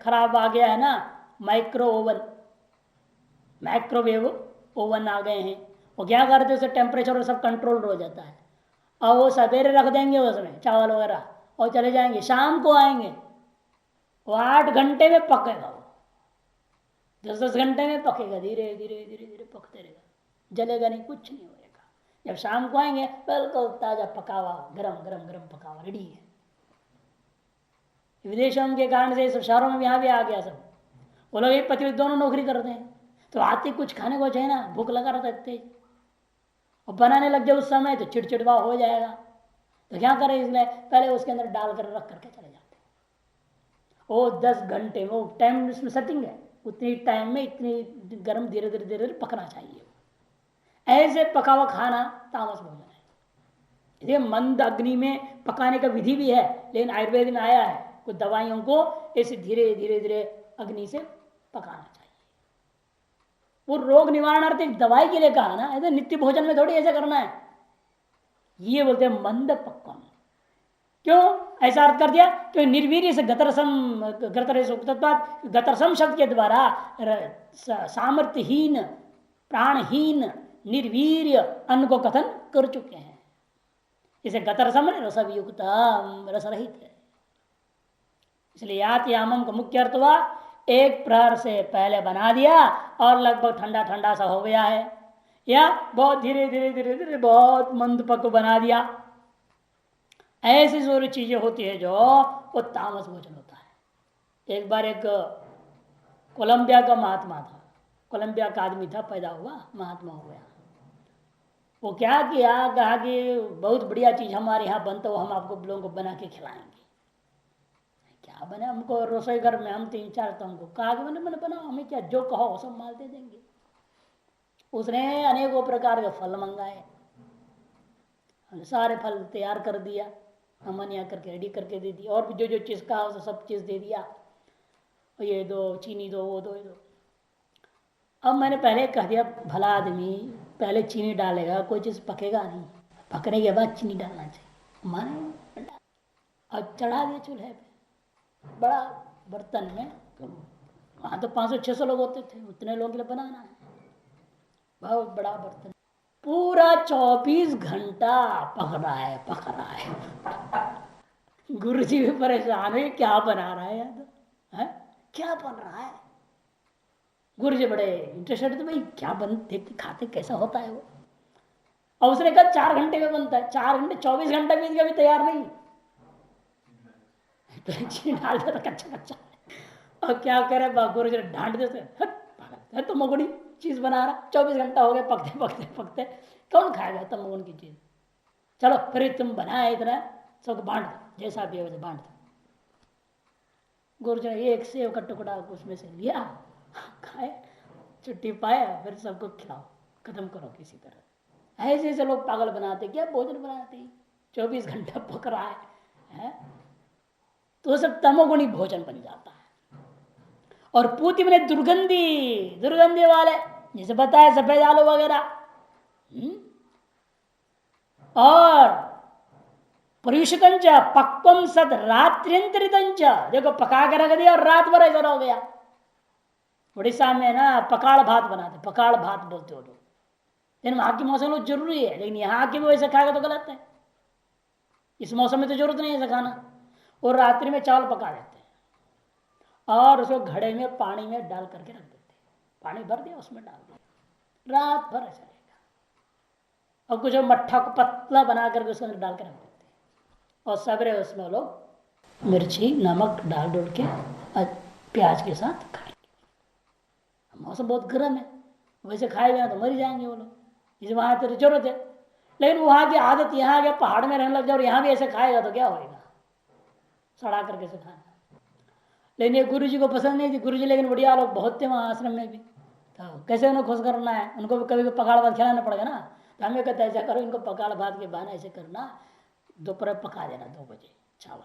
खराब आ गया है ना माइक्रो ओवन, माइक्रोवेव ओवन आ गए हैं, वो क्या करते हैं उससे टेम्परेचर और सब कंट्रोल हो जाता है, और वो सवेरे रख देंगे उसमें चावल वगैरह और चले जाएंगे, शाम को आएंगे वो 8 घंटे में पकेगा, वो 10-10 घंटे में पकेगा, धीरे धीरे धीरे धीरे पकते रहेगा, जलेगा नहीं, कुछ नहीं होएगा। जब शाम को आएंगे बिल्कुल ताजा पका हुआ गरम गरम गरम पका हुआ रेडी है। विदेशों के कारण से सब शहरों में यहाँ भी आ गया सब, वो लोग एक पति दोनों नौकरी करते हैं, तो आते कुछ खाने को चाहिए ना, भूख लगा रहता है, और बनाने लग जाए उस समय तो चिड़चिड़वा हो जाएगा, तो क्या करें, इसलिए पहले उसके अंदर डाल कर रख करके चले जाते हैं। वो 10 घंटे वो टाइम उसमें सेटिंग है, उतनी टाइम में इतनी गर्म धीरे धीरे धीरे धीरे पकना चाहिए। ऐसे पका हुआ खाना तामस भोजन है। ये मंद अग्नि में पकाने का विधि भी है, लेकिन आयुर्वेद में आया है कुछ दवाइयों को ऐसे धीरे धीरे धीरे अग्नि से पकाना चाहिए। वो रोग निवारणार्थ एक दवाई के लिए कहा ना, ऐसे नित्य भोजन में थोड़ी ऐसा करना है। ये बोलते हैं मंद पक्वम, क्यों ऐसा अर्थ कर दिया, क्यों निर्वीर्य से गतरसम शब्द के द्वारा सामर्थ्यहीन प्राणहीन निर्वीर्य अन्न को कथन कर चुके हैं। इसे गतरसम रसयुक्त रस रहित है, इसलिए यातयामम का मुख्य अर्थ हुआ एक प्रहर से पहले बना दिया और लगभग ठंडा ठंडा सा हो गया है, या बहुत धीरे धीरे धीरे धीरे बहुत मंद पक बना दिया। ऐसी सारी चीजें होती है जो वो तामस भोजन होता है। एक बार एक कोलंबिया का महात्मा था, कोलंबिया का आदमी था, पैदा हुआ महात्मा हो गया। वो क्या किया, कहा कि बहुत बढ़िया चीज हमारे यहाँ बनता हो, हम आपको लोगों को बना के खिलाएंगे। क्या बने, हमको रसोई घर में हम 3-4 तो हमको कहा कि मैंने बनाओ, हमें क्या जो कहो वो सब माल दे देंगे। उसने अनेकों प्रकार के फल मंगाए, सारे फल तैयार कर दिया, अमनिया करके रेडी करके दे दिया, और भी जो जो चीज़ कहा उसे सब चीज़ दे दिया, ये दो चीनी दो वो दो ये दो। अब मैंने पहले कह दिया भला आदमी पहले चीनी डालेगा, कोई चीज़ पकेगा नहीं, पकने के बाद चीनी डालना चाहिए, माने और चढ़ा दिया चूल्हे पे बड़ा बर्तन में। वहाँ तो 500-600 लोग होते थे, उतने लोगों के लिए बनाना है, बहुत बड़ा बर्तन, पूरा 24 घंटा पक रहा है। गुरु जी भी परेशान है, क्या बना रहा है यार, है क्या बन रहा है। गुरु जी बड़े इंटरेस्टेड थे, भाई क्या बन, देखते खाते कैसा होता है वो। और उसने कहा 4 घंटे में बनता है, 4 घंटे 24 घंटे बीत गया, भी तैयार नहीं, तो चीनी डाल देता कच्चा कच्चा। और क्या करे, गुरु जी डांट देते, तो मगुड़ी चीज बना रहा, 24 घंटा हो गया पकते पकते पकते, कौन खाएगा तमगुण की चीज। चलो फिर तुम बनाए इतना, सबको बांट दो, जैसा भी है बांट दो। गुरु जी ने एक सेव का टुकड़ा उसमें से लिया, खाए, छुट्टी पाया, फिर सबको खिलाओ, खत्म करो किसी तरह। ऐसे ऐसे लोग पागल बनाते, क्या भोजन बनाते, 24 घंटा पक रहा है? तो वो सब तमोगुणी भोजन बन जाता है। और पूति में दुर्गंधी वाले, जैसे बताया सफेद आलू वगैरह, और परिषितंच पक्वम सद रात्रिंतरितंच, देखो पका कर रख दिया और रात भर ऐसा हो गया। उड़ीसा में ना पकाड़ भात बनाते, पकाड़ भात बोलते हो लोग, लेकिन वहां के मौसम में जरूरी है, लेकिन यहाँ के भी वैसे खाएगा तो गलत है। इस मौसम में तो जरूरत नहीं है ऐसा खाना। और रात्रि में चावल पका देते हैं और उसको घड़े में पानी में डाल करके रख देते हैं, पानी भर दिया उसमें डाल दिया, रात भर ऐसा रहेगा। और कुछ मट्ठा को पतला बना करके उसके अंदर डाल के रख देते हैं, और सवेरे उसमें लोग मिर्ची नमक डाल डोल के प्याज के साथ खाएंगे। मौसम बहुत गर्म है, वैसे खाएगा तो मर जाएंगे वो लोग, इसे वहां तो जरूरत है। लेकिन वहां की आदत, यहाँ के पहाड़ में रहने लग जाए और यहाँ भी ऐसे खाएगा तो क्या होएगा, सड़ा करके से खाना। लेकिन ये गुरु जी को पसंद नहीं थी। गुरु जी लेकिन बढ़िया लोग बहुत थे वहाँ आश्रम में भी, तो कैसे उन्हें खुश करना है, उनको भी कभी पकाड़ भात खिलाना पड़ेगा ना। तो हमें कहते ऐसा करो, इनको पकाड़ भात के बहाने ऐसे करना, दोपहर पका देना 2 बजे चावल,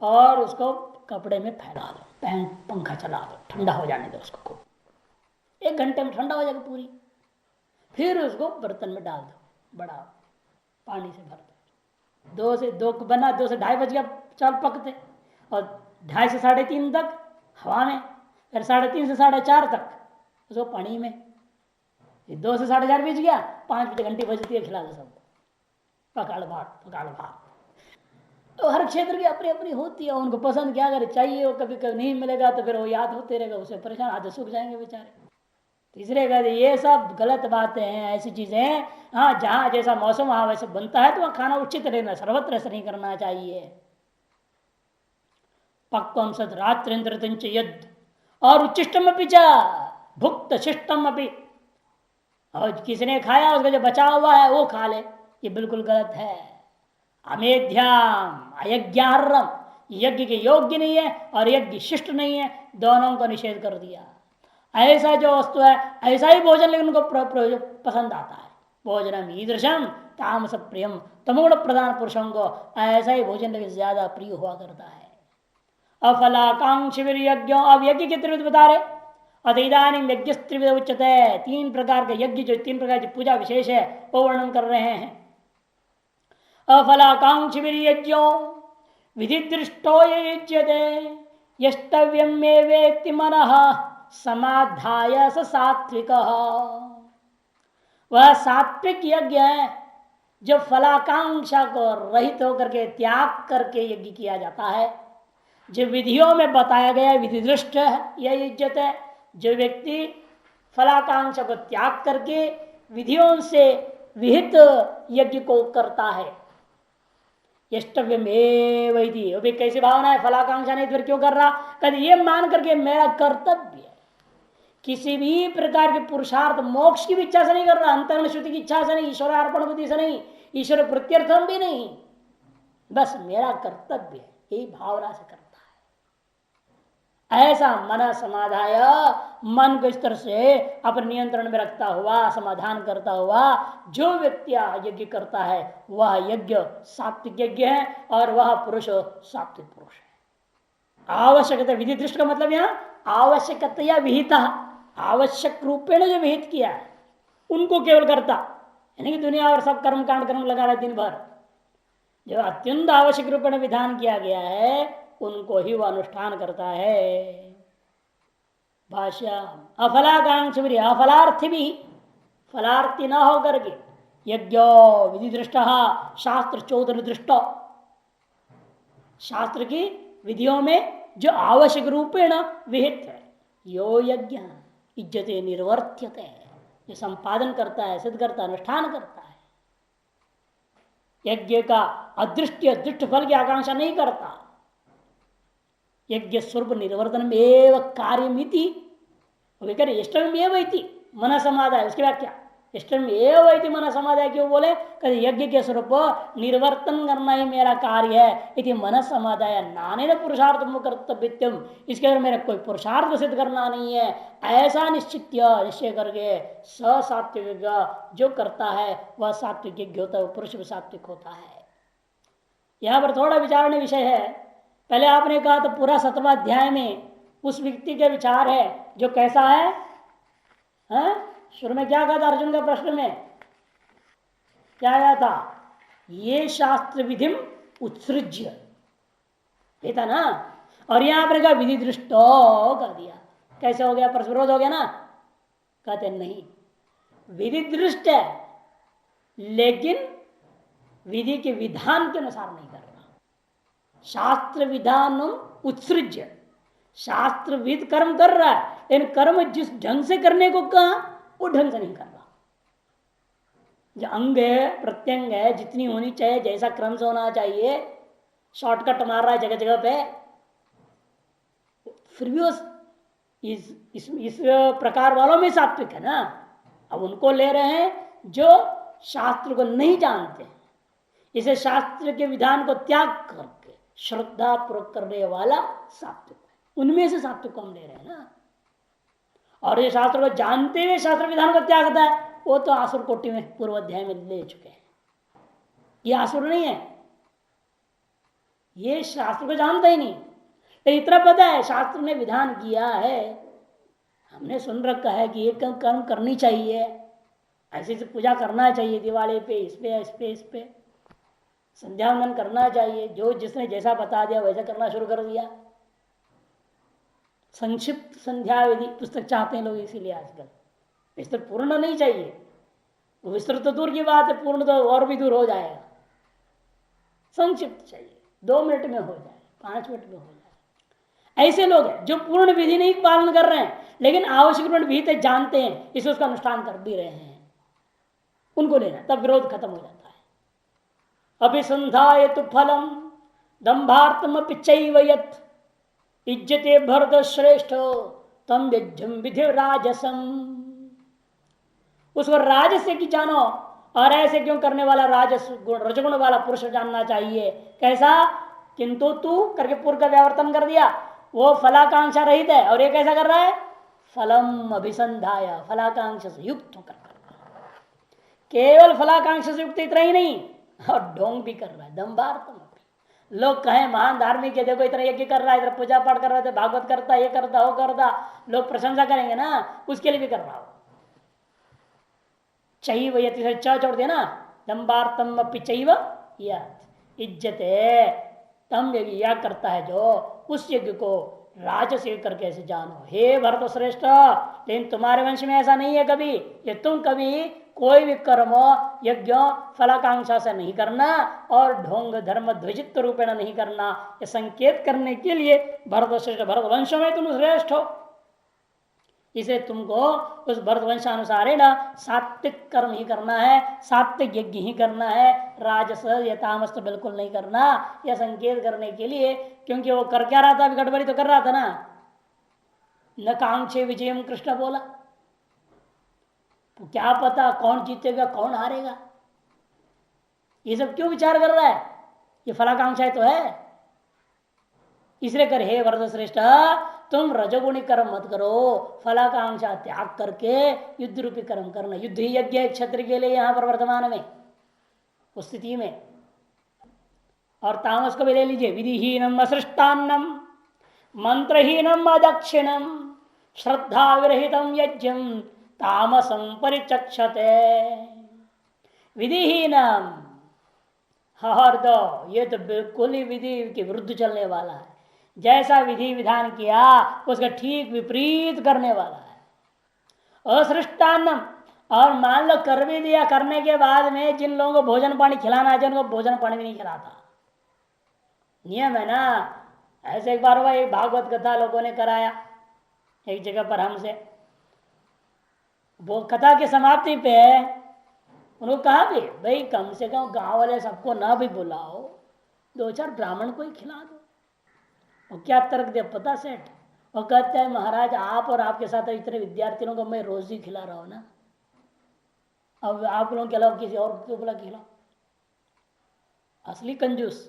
और उसको कपड़े में फैला दो, पंखा चला दो, ठंडा हो जाने दो उसको खूब, 1 घंटे में ठंडा हो जाएगा पूरी। फिर उसको बर्तन में डाल दो, बड़ा पानी से भर दो, 2 से 2 बना, 2 से 2:30 बज गया चावल पकते, और 2:30 से 3:30 तक हवा में, फिर 3:30 से 4:30 तक उसको पानी में, 2 से 4:30 बज गया, 5 बजे घंटी बजती है, खिला दो सबको पकाड़ भात पकाड़ भात। तो हर क्षेत्र की अपनी अपनी होती है, उनको पसंद क्या अगर चाहिए, वो कभी कभी नहीं मिलेगा तो फिर वो याद होते रहेगा, उसे परेशान, आधे सूख जाएंगे बेचारे। तीसरे कहते ये सब गलत बातें हैं, ऐसी चीजें। हाँ, जहां जैसा मौसम वहां वैसे बनता है तो वह खाना उचित रहना, सर्वत्र ऐसा नहीं करना चाहिए। पक्वम सद रात्रिंद्र यद और उच्चिष्टम पिचा भुक्त शिष्टम अपि, और किसी ने खाया उसका जो बचा हुआ है वो खा ले, ये बिल्कुल गलत है। अमेध्याम अयज्ञार्रम, यज्ञ के योग्य नहीं है और यज्ञ शिष्ट नहीं है, दोनों को निषेध कर दिया। ऐसा जो वस्तु है ऐसा ही भोजन, लेकिन उनको पसंद आता है। भोजनम ईदृशम तामस प्रियम, तमोगुण प्रधान पुरुषों को ऐसा ही भोजन लेकिन ज्यादा प्रिय हुआ करता है। अफलाकांक्षी यज्ञों, अब यज्ञ के त्रिविध बता रहे, अतइदानीं यज्ञ त्रिविध उच्यते, 3 प्रकार के यज्ञ, जो 3 प्रकार की पूजा विशेष है वो वर्णन कर रहे हैं। अफलाकांक्षी यज्ञों विधि दृष्टो युज्यते, यष्टव्यम में वेत्ति मनः समाधाय स सात्विक, वह सात्विक यज्ञ है जो फलाकांक्षा को रहित होकर के त्याग करके यज्ञ किया जाता है, जो विधियों में बताया गया विधि दृष्ट है, यह इज्जत है। जो व्यक्ति फलाकांक्षा को त्याग करके विधियों से विहित यज्ञ को करता है, यष्टव्यमेव इति, वो भी कैसी भावना है, फलाकांक्षा नहीं फिर क्यों कर रहा, कभी ये मान करके मेरा कर्तव्य है, किसी भी प्रकार के पुरुषार्थ मोक्ष की भी इच्छा से नहीं कर रहा, अंतर्गत शुद्धि की इच्छा से नहीं, ईश्वर अर्पण बुद्धि से नहीं, ईश्वर प्रत्यर्थम भी नहीं, बस मेरा कर्तव्य है, यही भावना से करता है। ऐसा मन समाधाय, मन को इस तरह से अपने नियंत्रण में रखता हुआ, समाधान करता हुआ जो व्यक्ति यज्ञ करता है वह यज्ञ सात्विक यज्ञ है, और वह पुरुष सात्विक पुरुष है। आवश्यकता विधि दृष्ट का मतलब यहाँ आवश्यकतया विहित, आवश्यक रूपेण जो विहित किया है उनको केवल करता, यानी कि दुनिया और सब कर्म कांड कर्म लगा रहा दिन भर, जो अत्यंत आवश्यक रूपेण विधान किया गया है उनको ही वह अनुष्ठान करता है। भाष्य अफलाकांक्ष, अफलार्थी भी, फलार्थी न होकर के यज्ञो विधि दृष्ट शास्त्र चौधरी दृष्ट, शास्त्र की विधियों में जो आवश्यक रूपेण विहित है, यो यज्ञ इज्जते निर्वर्त्यते, जो संपादन करता है, सिद्ध करता है, अनुष्ठान करता है, यज्ञ का अदृष्ट अदृष्ट फल की आकांक्षा नहीं करता, यज्ञ स्वरूप निर्वर्तन एव कार्यमिति, इष्टमेव इति मन समाधाय, उसकी व्याख्या इष्टमेव इति मन समाधाय क्यों बोले, कभी यज्ञ के स्वरूप निर्वर्तन करना ही मेरा कार्य है, इति मन समाधाय नानेन पुरुषार्थ कर्तव्यम, इसके अंदर मेरा कोई पुरुषार्थ सिद्ध करना नहीं है, ऐसा निश्चय करके सात्विक जो करता है वह सात्विक यज्ञ होता है, पुरुष भी सात्विक होता है। यहाँ पर थोड़ा विचारने विषय है। पहले आपने कहा तो पूरा 7वां अध्याय में उस व्यक्ति के विचार है जो कैसा है, शुरू में क्या कहा था अर्जुन का प्रश्न में, क्या आया था, ये शास्त्र विधिम उत्सृज्य, ये था ना, और यहां पर कहा विधि दृष्टो कर दिया, कैसे हो गया, परस्परोध हो गया ना, कहते नहीं, विधि दृष्ट है लेकिन विधि के विधान के अनुसार नहीं करना, शास्त्र विधान उत्सृज्य, शास्त्र विध कर्म कर रहा है लेकिन कर्म जिस ढंग से करने को कहा वो ढंग से नहीं कर रहा, जो अंग है प्रत्यंग है जितनी होनी चाहिए, जैसा क्रम से होना चाहिए, शॉर्टकट मार रहा है जगह जगह पे, फिर भी इस प्रकार वालों में सात्विक है ना। अब उनको ले रहे हैं जो शास्त्र को नहीं जानते, इसे शास्त्र के विधान को त्याग करके श्रद्धा पूर्वक करने वाला सात्विक है, उनमें से सात्विक को हम ले रहे हैं ना। और ये शास्त्र को जानते हुए शास्त्र विधान को त्याग करता है वो तो आसुर कोटि में पूर्व अध्याय में ले चुके हैं। ये आसुर नहीं है, ये शास्त्र को जानता ही नहीं। तो इतना पता है शास्त्र ने विधान किया है, हमने सुन रखा है कि ये कर्म करनी चाहिए, ऐसे से पूजा करना चाहिए, दिवाली पे इस पे संध्या वंदन करना चाहिए, जो जिसने जैसा बता दिया वैसा करना शुरू कर दिया। संक्षिप्त संध्या विधि पुस्तक चाहते हैं लोग, इसीलिए आजकल विस्तृत पूर्ण नहीं चाहिए। विस्तृत तो दूर की बात है, पूर्ण तो और भी दूर हो जाएगा। संक्षिप्त चाहिए, 2 मिनट में हो जाए, 5 मिनट में हो जाए। ऐसे लोग हैं जो पूर्ण विधि नहीं पालन कर रहे हैं लेकिन आवश्यक विधि जानते हैं, इसे उसका अनुष्ठान कर भी रहे हैं, उनको लेना, तब विरोध खत्म हो जाता है। अभिसंधाय तो फलम दंभार्थम पिचैव यत् इज्जते भरत श्रेष्ठ तम यज्ञम विधि राजसम। उसको राजस्य की जानो, और ऐसे क्यों करने वाला राजस गुण रजगुण वाला पुरुष जानना चाहिए। कैसा? किंतु तू करके पूर्व का व्यावर्तन कर दिया, वो फलाकांक्षा रहित है, और ये कैसा कर रहा है? फलम अभिसंधाय, फलाकांक्षा से युक्त होकर केवल फलाकांक्षा से युक्त इतना ही नहीं, और ढोंग भी कर रहा है, दम्भार्थम। लोग कहें महान धार्मिक है, देखो इतना यज्ञ कर रहा है, इधर पूजा पाठ कर रहा है, भागवत करता, ये करता वो करता, लोग प्रशंसा करेंगे ना, उसके लिए भी कर रहा हो। चैव यति च छोड़ दिया ना, दम्भार्थम अपि चैव यत् इज्जते तम यज्ञ, यह करता है जो उस यज्ञ को राजस्य करके ऐसे जानो। हे भरत श्रेष्ठ, लेकिन तुम्हारे वंश में ऐसा नहीं है कभी, ये तुम कभी कोई भी कर्म यज्ञ फलाकांक्षा से नहीं करना और ढोंग धर्म ध्वजित रूपेण नहीं करना, ये संकेत करने के लिए भरत श्रेष्ठ, भरत वंश में तुम श्रेष्ठ हो, इसे तुमको उस भरत वंशानुसार है ना सात्विक कर्म ही करना है, सात्विक यज्ञ ही करना है, राजस या तामस तो बिल्कुल नहीं करना, यह संकेत करने के लिए। क्योंकि वो कर क्या रहा था, गड़बड़ी तो कर रहा था ना, न कांक्षे विजयम कृष्ण बोला, तो क्या पता कौन जीतेगा कौन हारेगा, ये सब क्यों विचार कर रहा है? ये फलाकांक्षाएं तो है, इसलिए कर हे भरत श्रेष्ठ, तुम रजोगुणी कर्म मत करो, फलाकांक्षा त्याग करके युद्ध रूपी कर्म करना। युद्ध ही यज्ञ है क्षत्रिय के लिए यहां पर वर्तमान में उस स्थिति में। और तामस को भी ले लीजिए, विधिहीनम असृष्टान्नम मंत्रहीनम अदक्षिणम श्रद्धा विरहितम यज्ञम तामसम परिचक्षते। विधिहीनम, हर दो, ये तो बिल्कुल ही विधि के विरुद्ध चलने वाला है, जैसा विधि विधान किया उसका ठीक विपरीत करने वाला है। असृष्टान्नम, और मान लो कर भी दिया, करने के बाद में जिन लोगों को भोजन पानी खिलाना है उनको भोजन पानी भी नहीं खिलाता, नियम है ना। ऐसे एक बार हुआ, एक भागवत कथा लोगों ने कराया एक जगह पर हमसे, वो कथा की समाप्ति पे उन्होंने कहा भी भाई कम से कम गांव वाले सबको ना भी बुलाओ, 2-4 ब्राह्मण को ही खिला दो। और क्या तर्क दे पता सेठ, वो कहते हैं महाराज आप और आपके साथ इतने विद्यार्थियों को मैं रोज ही खिला रहा हूं ना, अब आप लोगों के अलावा किसी और को बोला खिलाओ। असली कंजूस,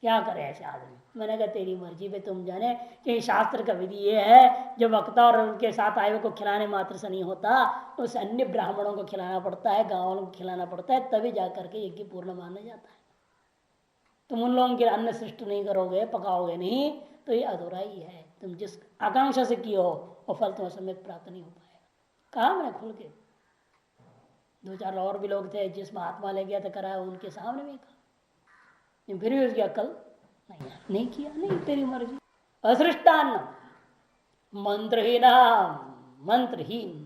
क्या करे ऐसे आदमी। मैंने कहा तेरी मर्जी पे, तुम जाने कि शास्त्र का विधि ये है जो वक्ता और उनके साथ आए हुए को खिलाने मात्र से नहीं होता, उस अन्य ब्राह्मणों को खिलाना पड़ता है, गाँव वालों को खिलाना पड़ता है, तभी जाकर के यज्ञ पूर्ण माना जाता है। तुम उन लोगों के अन्न सृष्टि नहीं करोगे, पकाओगे नहीं, तो ये अधूरा ही है। तुम जिस आकांक्षा से किए हो वो फल तुम्हें समय प्राप्त नहीं हो पाएगा। कहा मैंने खुल के, 2-4 और भी लोग थे जिस महात्मा ले गया था कराया, उनके सामने भी कहा, फिर भी उसकी अकल नहीं किया, नहीं तेरी मर्जी। असृष्टान्न मंत्रहीन, मंत्रहीन,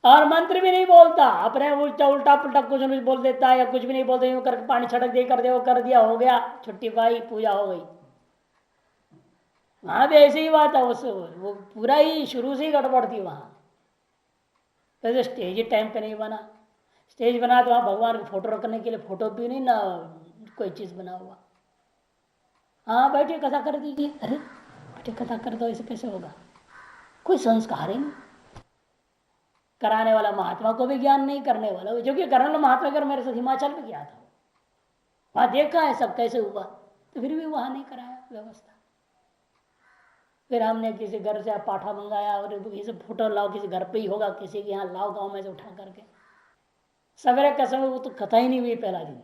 और मंत्र भी नहीं बोलता, अपने उल्टा उल्टा पुल्टा कुछ नहीं बोल देता है, या कुछ भी नहीं बोलते, यूं करके पानी छटक दे, कर दे, वो कर दिया, हो गया, छुट्टी पाई, पूजा हो गई। वहां भी ऐसे ही हुआ था, वो पूरा ही शुरू से ही गड़बड़ थी वहां। तो स्टेज टाइम पे नहीं बना, स्टेज बना तो वहां भगवान की फोटो रखने के लिए फोटो भी नहीं ना कोई चीज बना हुआ। हाँ बैठे कथा कर दीजिए, अरे बैठे कथा कर दो, ऐसे कैसे होगा? कोई संस्कार ही नहीं। कराने वाला महात्मा को भी ज्ञान नहीं, करने वाला जो कि करने वाला महात्मा अगर मेरे साथ हिमाचल में गया था, वहां देखा है सब कैसे हुआ, तो फिर भी वहां नहीं कराया व्यवस्था। फिर हमने किसी घर से पाठा मंगाया और किसी फोटो लाओ, किसी घर पे ही होगा, किसी के यहाँ लाओ गाँव में से उठा करके। सवेरे का समय वो तो कथा ही नहीं हुई पहला दिन,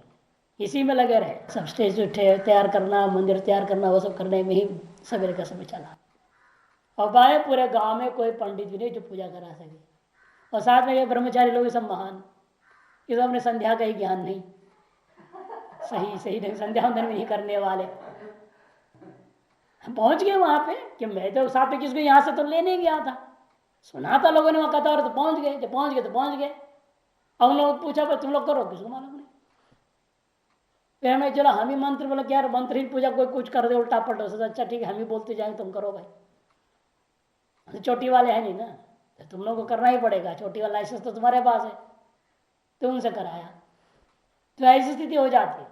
इसी में लगे रहे। सब स्टेज तैयार करना, मंदिर तैयार करना, वो सब करने में ही सवेरे का समय चला। और बाएं पूरे गांव में कोई पंडित भी नहीं जो पूजा करा सके। और साथ में ये ब्रह्मचारी लोग सब महान, ये तो अपने संध्या का ही ज्ञान नहीं, सही सही ढंग संध्या वंदन भी नहीं करने वाले। हम पहुंच गए वहां पे कि मैं तो साथ में किसको यहाँ से तो लेने गया था, सुना था लोगों ने वहां कथा, और तो पहुंच गए, जब पहुंच गए तो पहुंच गए। अब उन लोगों को पूछा तुम लोग करो, किसको मालूम नहीं। फिर हमें चलो हम ही मंत्र बोले क्या यार मंत्र ही पूजा कोई कुछ कर दे उल्टा पलटा, से अच्छा ठीक है हम ही बोलते जाएंगे, तुम करो भाई, तो चोटी वाले हैं नहीं ना, तो तुम लोग को करना ही पड़ेगा, चोटी वाला लाइसेंस तो तुम्हारे पास है, तो उनसे कराया। तो ऐसी स्थिति हो जाती है।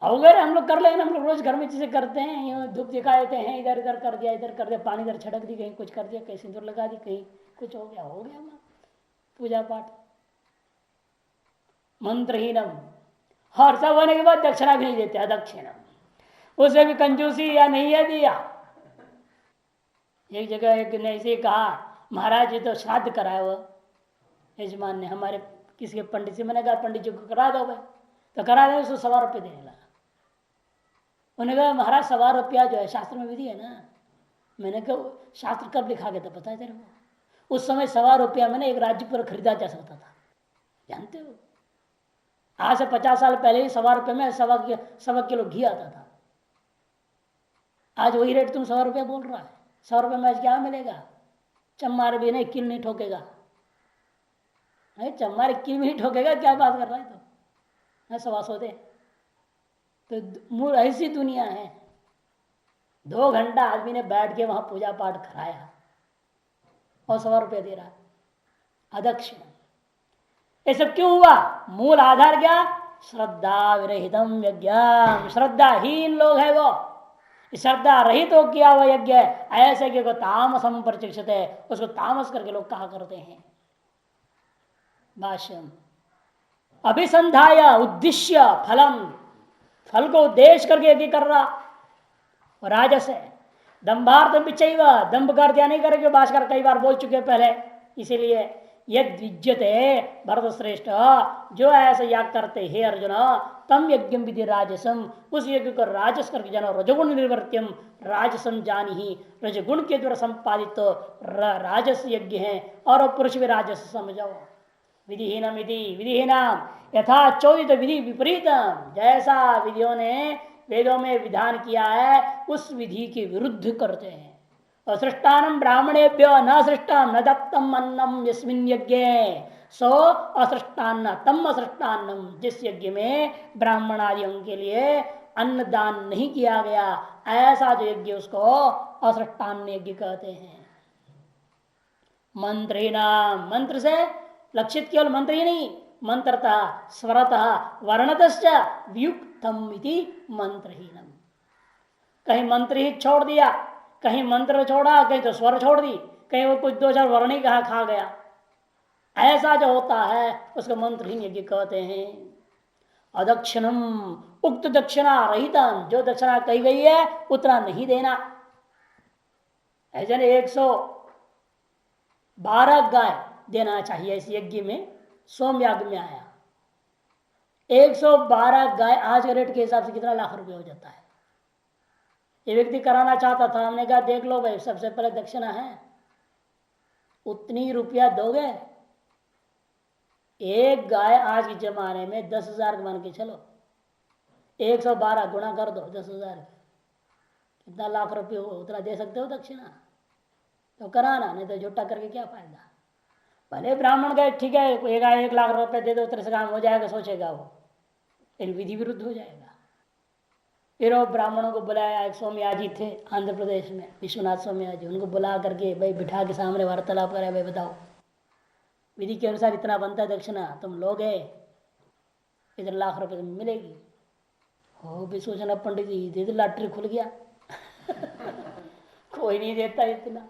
अगर हम लोग कर ले, हम लोग रोज घर में चीजें करते हैं, धूप दिखा देते हैं, इधर इधर कर दिया, इधर कर दिया, पानी इधर छिड़क दी, कहीं कुछ कर दिया, कहीं सिंदूर लगा दी, कहीं कुछ हो गया पूजा पाठ। मंत्रहीनम, और सब होने के बाद दक्षिणा भी नहीं देते, अदक्षिणम, उसे भी कंजूसी या नहीं है दिया। एक जगह एक ने ऐसे कहा, महाराज जी तो श्राद्ध कराए वो यजमान ने हमारे किसी के पंडित से, मैंने कहा पंडित जी को करा दो भाई, तो करा दे, उसको 100 रुपये देने लगा। उन्होंने कहा महाराज 100 रुपया जो है शास्त्र में विधि है ना। मैंने कहा शास्त्र कब लिखा गया था पता है तेरे को? उस समय 100 रुपया में ना एक राज्य पर खरीदा जा सकता था, जानते हो? आज से 50 साल पहले ही 100 रुपये में 1.25 किलो घी आता था। आज वही रेट तुम 100 रुपया बोल रहा है। 100 रुपये में आज क्या मिलेगा? चम्मार भी नहीं, किल नहीं ठोकेगा। चम्मार किल भी नहीं ठोकेगा, क्या बात कर रहा है? तो 125 दे, तो ऐसी दुनिया है। 2 घंटा आदमी ने बैठ के वहां पूजा पाठ कराया और 100 रुपया दे रहा है, अदक्षिण। ये सब क्यों हुआ? मूल आधार क्या? श्रद्धा विरहितम यज्ञ। श्रद्धाहीन लोग है वो, श्रद्धा रहित हो किया हुआ यज्ञ है, ऐसे कि तामसम प्रचिक्षित है, उसको तामस करके लोग कहा करते हैं। भाष्यम, अभिसंधाय उद्देश्य फलम, फल को उद्देश्य करके यज्ञ कर रहा। और राजस है दंभार्थ बिचैव, दंभ कर दिया नहीं करेंगे, भास्कर कई बार बोल चुके पहले। इसीलिए यद विज्यते भरत श्रेष्ठ, जो ऐसा याग करते हे अर्जुन, तम यज्ञ विधि राजसम, उस यज्ञ को राजस करके जानो। रजगुण निर्वर्त्यम राजसम जानी ही, रजगुण के द्वारा संपादित तो राजस यज्ञ है, और पुरुष भी राजस समझो। विधिहीनम विधिहीनम यथा चोदित विधि विपरीतम, जैसा विधियों ने वेदों में विधान किया है उस विधि के विरुद्ध करते हैं। असृष्टानम ब्राह्मणेभ्यो न सृष्टम न दत्तम अन्नम यस्मिन् यज्ञे, सो असृष्टान्न तम असृष्टान्नम, जिस यज्ञ में ब्राह्मण आदियों के लिए अन्न दान नहीं किया गया, ऐसा जो यज्ञ उसको असृष्टान्न यज्ञ कहते हैं। मंत्रिणा, मंत्र से लक्षित केवल मंत्र ही नहीं, मंत्रतः स्वरतः वर्णतश्च व्युक्तम इति मंत्रहीनम। कहीं मंत्र ही छोड़ दिया, कहीं मंत्र छोड़ा, कहीं तो स्वर छोड़ दी, कहीं वो कुछ 2-4 वर्ण ही कहा खा गया, ऐसा जो होता है उसको मंत्रहीन यज्ञ कहते हैं। अदक्षिणम, उक्त दक्षिणा रहितम, जो दक्षिणा कही गई है उतना नहीं देना। ऐसे 112 गाय देना चाहिए इस यज्ञ में, सोमयाग में आया 112 गाय, आज के रेट के हिसाब से कितना लाख रुपए हो जाता है। ये व्यक्ति कराना चाहता था, हमने कहा देख लो भाई, सबसे पहले दक्षिणा है, उतनी रुपया दोगे? एक गाय आज के जमाने में 10,000 मान के चलो, 112 गुणा कर दो 10,000, कितना लाख रुपये हो, उतना दे सकते हो दक्षिणा? तो कराना, नहीं तो झूठा करके क्या फायदा। भले ब्राह्मण गए ठीक है, 1 लाख रुपए दे दो, तेरे से काम हो जाएगा, सोचेगा वो, लेकिन विधि विरुद्ध हो जाएगा। फिर वो ब्राह्मणों को बुलाया, एक स्वामीयाजी थे आंध्र प्रदेश में, विश्वनाथ स्वामीयाजी, उनको बुला करके भाई बिठा के सामने वार्तालाप करे, भाई बताओ विधि के अनुसार इतना बनता है दक्षिणा, तुम लोगे इधर लाख रुपए तुम्हें मिलेगी। हो भी सोचना पंडित जी दे दे, लॉटरी खुल गया कोई नहीं देता इतना।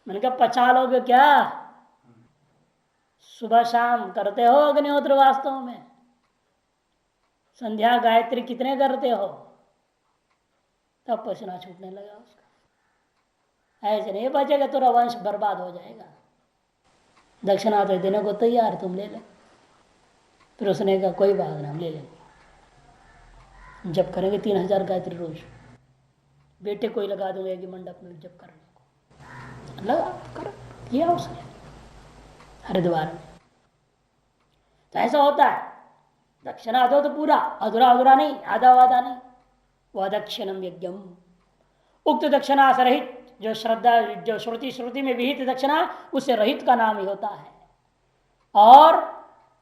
मैंने कहा 50 लोगे क्या? सुबह शाम करते हो अग्निहोत्र, वास्तव में संध्या गायत्री कितने करते हो? तब पसीना छूटने लगा उसका। ऐसे नहीं बचेगा, तेरा वंश बर्बाद हो जाएगा। दक्षिणा तो देने को तैयार, तुम ले लो। फिर उसने कहा कोई बात नहीं, हम ले लेंगे, जब करेंगे 3000 गायत्री रोज, बेटे कोई लगा दूंगा एक मंडप में जब करने को। लगा कर किया उसने हरिद्वार में। तो ऐसा होता है, दक्षिणा दो तो पूरा, अधूरा अधूरा नहीं, आधा वादा नहीं। वह दक्षिणम यज्ञम, उक्त दक्षिणा से रहित, जो श्रद्धा, जो श्रुति में विहित दक्षिणा, उससे रहित का नाम ही होता है। और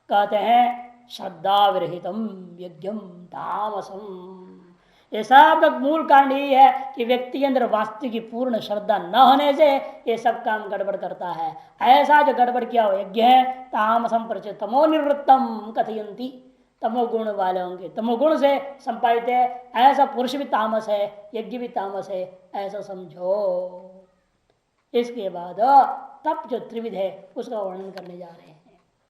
कहते हैं श्रद्धा विरहितम यज्ञम तामसम। ये सब मूल कारण यही है कि व्यक्ति के अंदर वास्तविक की पूर्ण श्रद्धा न होने से ये सब काम गड़बड़ करता है। ऐसा जो गड़बड़ किया हुआ यज्ञ है, तामसम प्रचुर तमो निवृत्तम कथयंती, तमोगुण वाले होंगे, तमोगुण से संपादित है, ऐसा पुरुष भी तामस है, यज्ञ भी तामस है, ऐसा समझो। इसके बाद तप जो त्रिविध है उसका वर्णन करने जा रहे हैं।